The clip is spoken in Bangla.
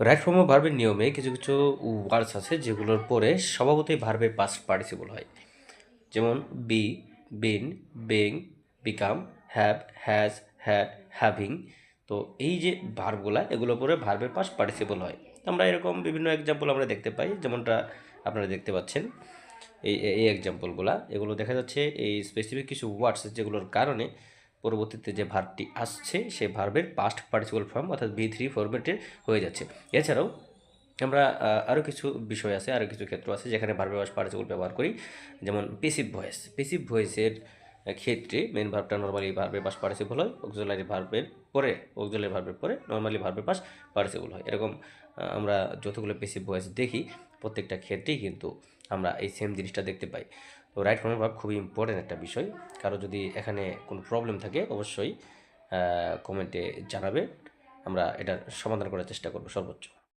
রাইট ফর্ম অফ ভার্বের নিয়মে কিছু কিছু ওয়ার্ডস আছে যেগুলোর পরে স্বভাবতই ভার্বের পাস্ট পার্টিসিপল হয়, যেমন be, been, being, become, have, has, had, having. তো এই যে ভার্বগুলা এগুলোর পরে ভার্বের পাস্ট পার্টিসিপল হয়। আমরা এরকম বিভিন্ন এক্সাম্পল আমরা দেখতে পাই, যেমনটা আপনারা দেখতে পাচ্ছেন এই এক্সাম্পলগুলা। এগুলো দেখা যাচ্ছে এই স্পেসিফিক কিছু ওয়ার্ডস যেগুলোর কারণে পরবর্তীতে যে ভার্বটি আসছে সে ভার্বের পাস্ট পার্টিসিপল ফর্ম অর্থাৎ V3 ফরম্যাটের হয়ে যাচ্ছে। এছাড়াও আমরা আরও কিছু বিষয় আছে, আরও কিছু ক্ষেত্র আছে যেখানে ভার্বের পাস্ট পার্টিসিপল ব্যবহার করি, যেমন পেসিভ ভয়েস। পেসিভ ভয়েসের ক্ষেত্রে মেন ভার্বটা নর্মালি ভার্বের পাস্ট পার্টিসিপল হয়, অক্সিলারি ভার্বের পরে নর্মালি ভার্বের পাস্ট পার্টিসিপল হয়। এরকম আমরা যতগুলো পেসিভ ভয়েস দেখি প্রত্যেকটা ক্ষেত্রেই কিন্তু আমরা এই সেম জিনিসটা দেখতে পাই। তো রাইট ফর্মের ভার্ব খুবই ইম্পর্টেন্ট একটা বিষয়। কারো যদি এখানে কোনো প্রবলেম থাকে অবশ্যই কমেন্টে জানাবে, আমরা এটার সমাধান করার চেষ্টা করব সর্বোচ্চ।